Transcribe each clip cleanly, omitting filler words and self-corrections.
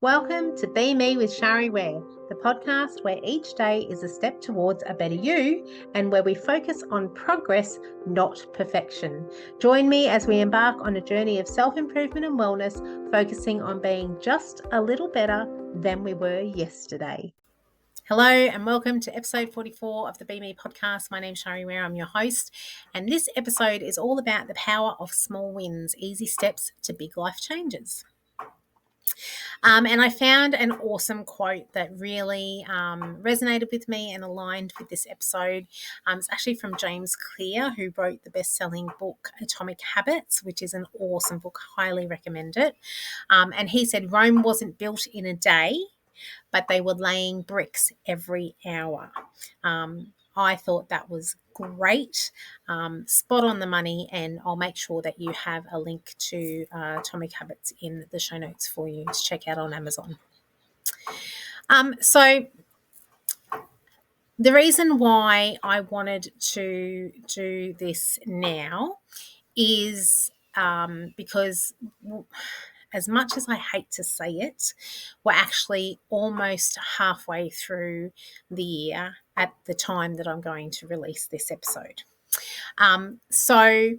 Welcome to Be Me with Shari Ware, the podcast where each day is a step towards a better you and where we focus on progress, not perfection. Join me as we embark on a journey of self-improvement and wellness, focusing on being just a little better than we were yesterday. Hello and welcome to episode 44 of the Be Me podcast. My name's Shari Ware, I'm your host, and this episode is all about the power of small wins, easy steps to big life changes. And I found an awesome quote that really resonated with me and aligned with this episode. It's actually from James Clear, who wrote the best-selling book Atomic Habits, which is an awesome book. Highly recommend it. And he said, Rome wasn't built in a day, but they were laying bricks every hour. I thought that was great, spot on the money, and I'll make sure that you have a link to Atomic Habits in the show notes for you to check out on Amazon. So the reason why I wanted to do this now is because as much as I hate to say it, we're actually almost halfway through the year at the time that I'm going to release this episode. So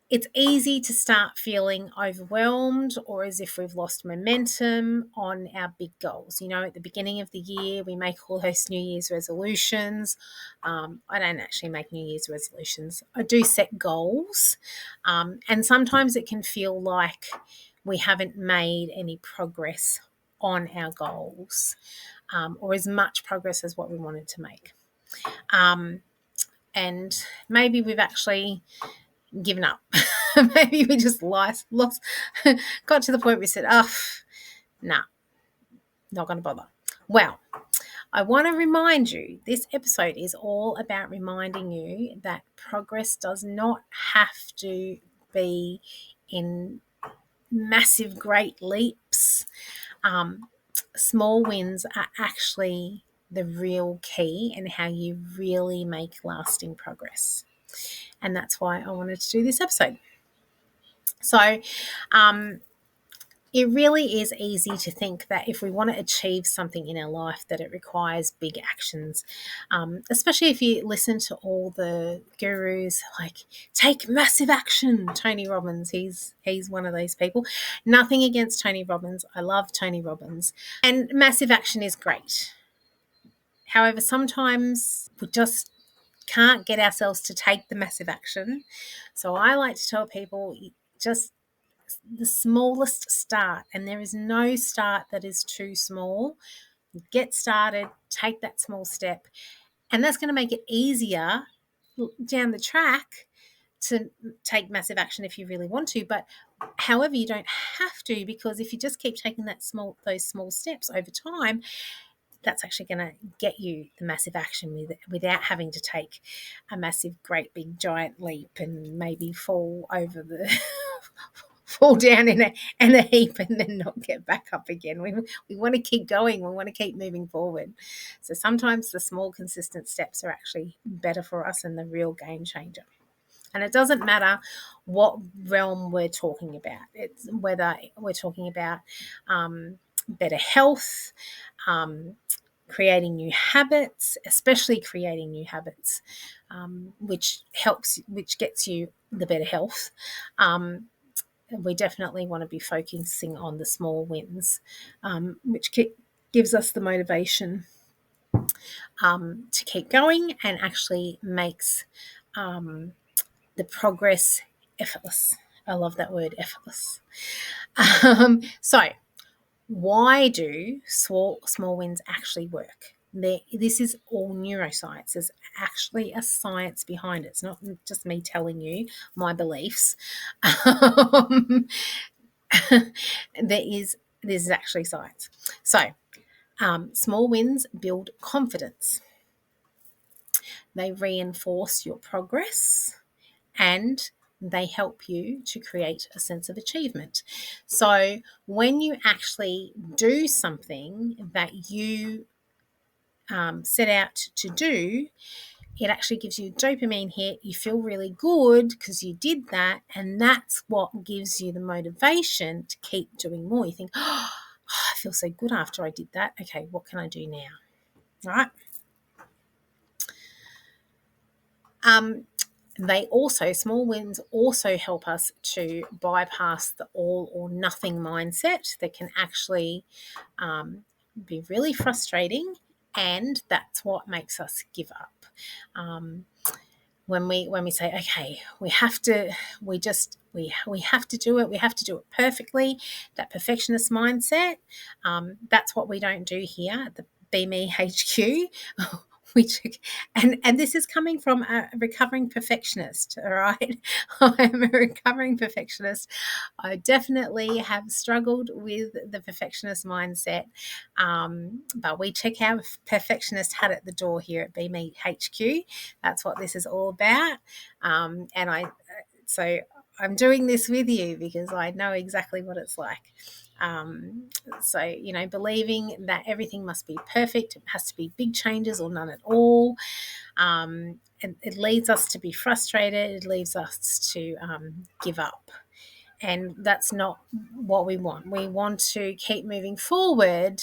it's easy to start feeling overwhelmed or as if we've lost momentum on our big goals. You know, at the beginning of the year, we make all those New Year's resolutions. I don't actually make New Year's resolutions. I do set goals. And sometimes it can feel like we haven't made any progress on our goals or as much progress as what we wanted to make. And maybe we've actually given up. Maybe we just lost, got to the point where we said, nah, not going to bother. Well, I want to remind you, this episode is all about reminding you that progress does not have to be in massive, great leaps. Small wins are actually the real key and how you really make lasting progress. And that's why I wanted to do this episode. So it really is easy to think that if we want to achieve something in our life that it requires big actions, especially if you listen to all the gurus like take massive action. Tony Robbins, he's one of those people. Nothing against Tony Robbins. I love Tony Robbins. And massive action is great. However, sometimes we just can't get ourselves to take the massive action. So I like to tell people just the smallest start, and there is no start that is too small. Get started, take that small step, and that's going to make it easier down the track to take massive action if you really want to. But however, you don't have to, because if you just keep taking those small steps over time, that's actually going to get you the massive action without having to take a massive, great, big, giant leap and maybe fall down in a heap and then not get back up again. We want to keep going. We want to keep moving forward. So sometimes the small, consistent steps are actually better for us and the real game changer. And it doesn't matter what realm we're talking about. It's whether we're talking about better health, creating new habits, especially creating new habits, which gets you the better health. We definitely want to be focusing on the small wins, which gives us the motivation to keep going and actually makes the progress effortless. I love that word, effortless. So why do small wins actually work? This is all neuroscience. There's actually a science behind it. It's not just me telling you my beliefs. This is actually science. So small wins build confidence. They reinforce your progress and they help you to create a sense of achievement. So when you actually do something that you set out to do, it actually gives you a dopamine hit. You feel really good because you did that, and that's what gives you the motivation to keep doing more. You think, feel so good after I did that. Okay, what can I do now? Right? Small wins also help us to bypass the all or nothing mindset that can actually be really frustrating, and that's what makes us give up. When we say, okay, we have to do it, we have to do it perfectly, that perfectionist mindset, that's what we don't do here at the Be Me HQ. Which, and this is coming from a recovering perfectionist, all right? I'm a recovering perfectionist. I definitely have struggled with the perfectionist mindset, but we check our perfectionist hat at the door here at Be Me HQ. That's what this is all about, so I'm doing this with you because I know exactly what it's like. Believing that everything must be perfect, it has to be big changes or none at all. It leads us to be frustrated. It leads us to give up. And that's not what we want. We want to keep moving forward,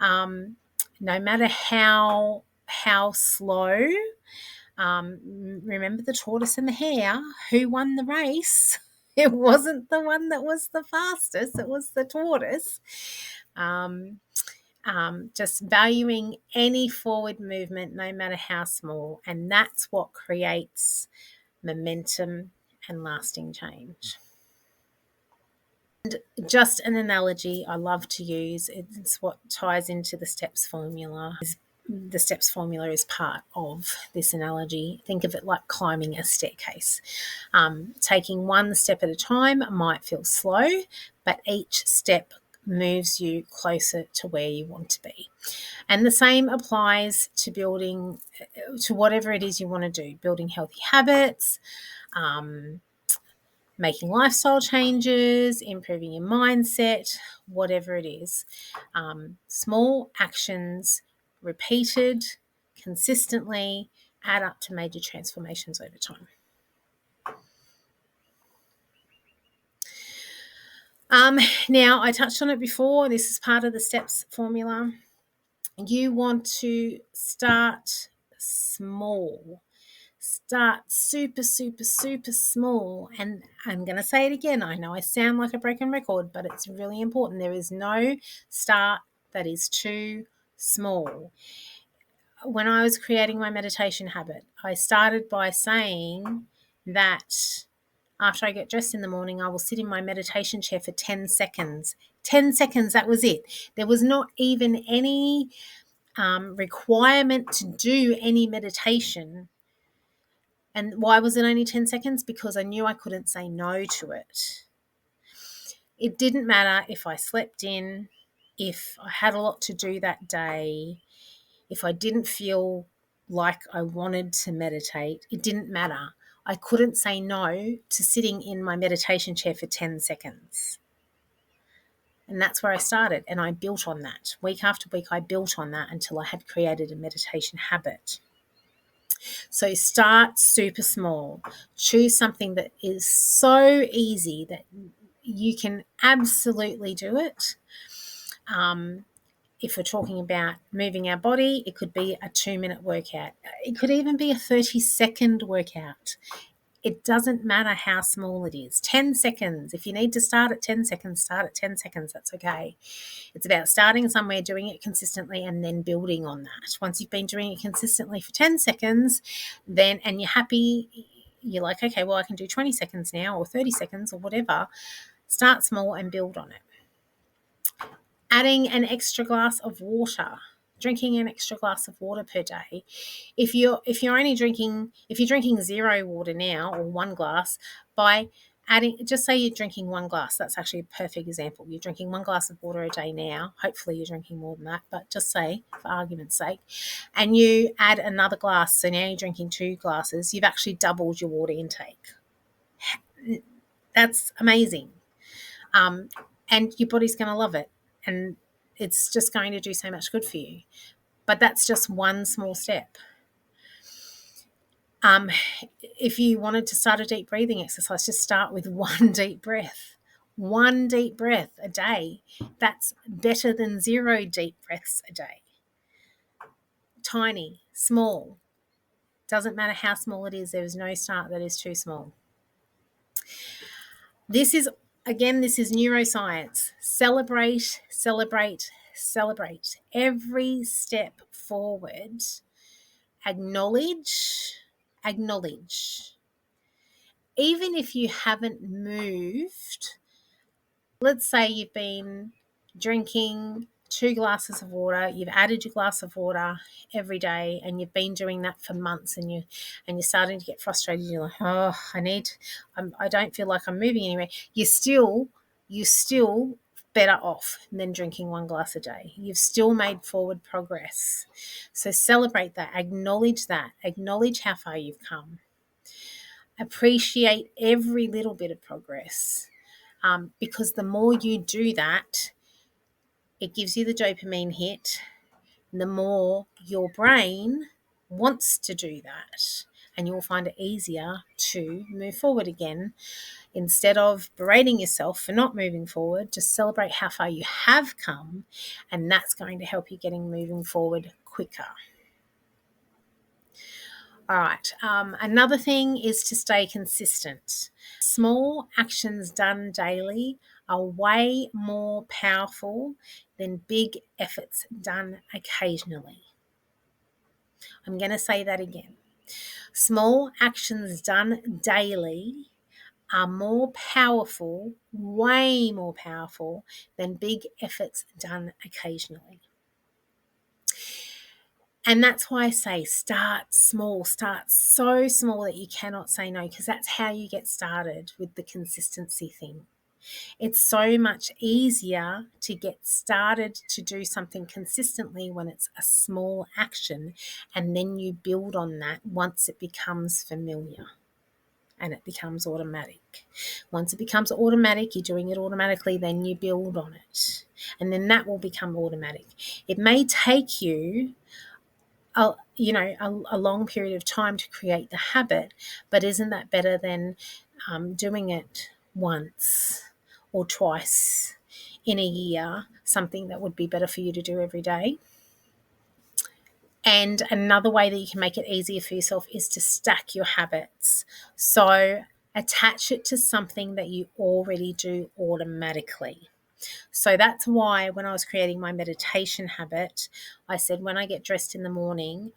no matter how slow. Remember the tortoise and the hare? Who won the race? It wasn't the one that was the fastest. It was the tortoise. Just valuing any forward movement, no matter how small, and that's what creates momentum and lasting change. And just an analogy I love to use, it's what ties into the S.T.E.P.S formula. The S.T.E.P.S formula is part of this analogy. Think of it like climbing a staircase. Taking one step at a time might feel slow, but each step moves you closer to where you want to be. And the same applies to building, to whatever it is you want to do, building healthy habits, making lifestyle changes, improving your mindset, whatever it is. Small actions repeated consistently add up to major transformations over time. Now, I touched on it before. This is part of the S.T.E.P.S formula. You want to start small. Start super, super, super small. And I'm going to say it again. I know I sound like a broken record, but it's really important. There is no start that is too small. When I was creating my meditation habit, I started by saying that after I get dressed in the morning, I will sit in my meditation chair for 10 seconds. 10 seconds, that was it. There was not even any requirement to do any meditation. And why was it only 10 seconds? Because I knew I couldn't say no to it. It didn't matter if I slept in, if I had a lot to do that day, if I didn't feel like I wanted to meditate. It didn't matter. I couldn't say no to sitting in my meditation chair for 10 seconds. And that's where I started. And I built on that. Week after week, I built on that until I had created a meditation habit. So start super small. Choose something that is so easy that you can absolutely do it. If we're talking about moving our body, it could be a 2-minute workout. It could even be a 30-second workout. It doesn't matter how small it is. 10 seconds. If you need to start at 10 seconds, start at 10 seconds. That's okay. It's about starting somewhere, doing it consistently, and then building on that. Once you've been doing it consistently for 10 seconds, and you're happy, you're like, okay, well, I can do 20 seconds now or 30 seconds or whatever. Start small and build on it. Adding an extra glass of water. Drinking an extra glass of water per day. If you're drinking 0 water now or 1 glass, by adding, just say you're drinking 1 glass. That's actually a perfect example. You're drinking 1 glass of water a day now. Hopefully you're drinking more than that, but just say for argument's sake, and you add another glass. So now you're drinking 2 glasses. You've actually doubled your water intake. That's amazing. And your body's going to love it. And it's just going to do so much good for you. But that's just one small step. If you wanted to start a deep breathing exercise, just start with one deep breath. 1 deep breath a day. That's better than 0 deep breaths a day. Tiny, small. Doesn't matter how small it is. There is no start that is too small. This is neuroscience. Celebrate, celebrate, celebrate. Every step forward. Acknowledge. Even if you haven't moved, let's say you've been drinking 2 glasses of water, you've added your glass of water every day, and you've been doing that for months, and you're starting to get frustrated. You're like, oh, I don't feel like I'm moving anywhere. You're still better off than drinking 1 glass a day. You've still made forward progress. So celebrate that, acknowledge how far you've come. Appreciate every little bit of progress. Because the more you do that, it gives you the dopamine hit. The more your brain wants to do that, and you'll find it easier to move forward again. Instead of berating yourself for not moving forward, just celebrate how far you have come, and that's going to help you getting moving forward quicker. All right. Another thing is to stay consistent. Small actions done daily are way more powerful than big efforts done occasionally. I'm going to say that again. Small actions done daily are more powerful, way more powerful than big efforts done occasionally. And that's why I say start small, start so small that you cannot say no, because that's how you get started with the consistency thing. It's so much easier to get started to do something consistently when it's a small action, and then you build on that once it becomes familiar and it becomes automatic. Once it becomes automatic, you're doing it automatically, then you build on it, and then that will become automatic. It may take you a long period of time to create the habit, but isn't that better than doing it once or twice in a year, something that would be better for you to do every day? And another way that you can make it easier for yourself is to stack your habits. So attach it to something that you already do automatically. So that's why when I was creating my meditation habit, I said after I get dressed in the morning,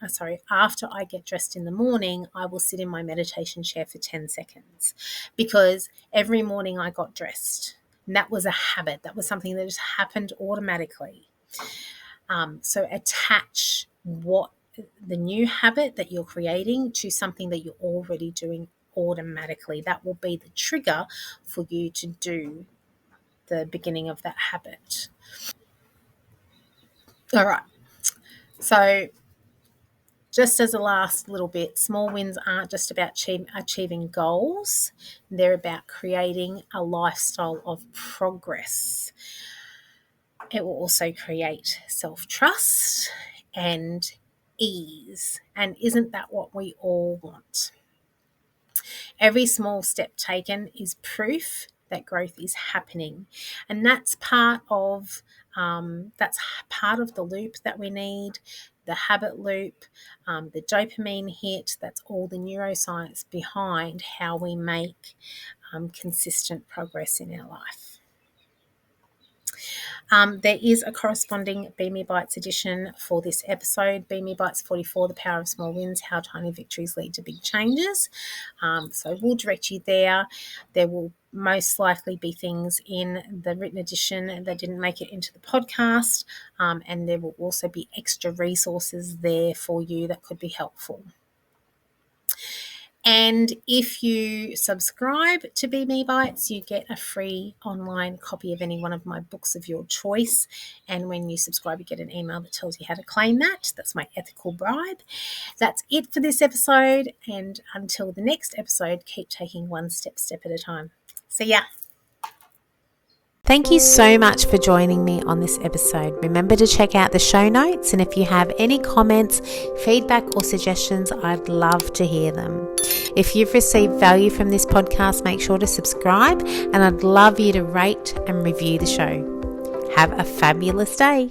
I will sit in my meditation chair for 10 seconds, because every morning I got dressed. And that was a habit. That was something that just happened automatically. So attach the new habit that you're creating to something that you're already doing automatically. That will be the trigger for you to do the beginning of that habit. All right. So just as a last little bit, small wins aren't just about achieving goals. They're about creating a lifestyle of progress. It will also create self-trust and ease. And isn't that what we all want? Every small step taken is proof that growth is happening, and that's part of the loop that we need, the habit loop, the dopamine hit. That's all the neuroscience behind how we make consistent progress in our life. There is a corresponding Be Me Bites edition for this episode, Be Me Bites 44, The Power of Small Wins, How Tiny Victories Lead to Big Changes. So we'll direct you there. There will most likely be things in the written edition that didn't make it into the podcast, and there will also be extra resources there for you that could be helpful. And if you subscribe to Be Me Bites, you get a free online copy of any one of my books of your choice. And when you subscribe, you get an email that tells you how to claim that. That's my ethical bribe. That's it for this episode. And until the next episode, keep taking one step at a time. See ya. Thank you so much for joining me on this episode. Remember to check out the show notes, and if you have any comments, feedback or suggestions, I'd love to hear them. If you've received value from this podcast, make sure to subscribe, and I'd love you to rate and review the show. Have a fabulous day.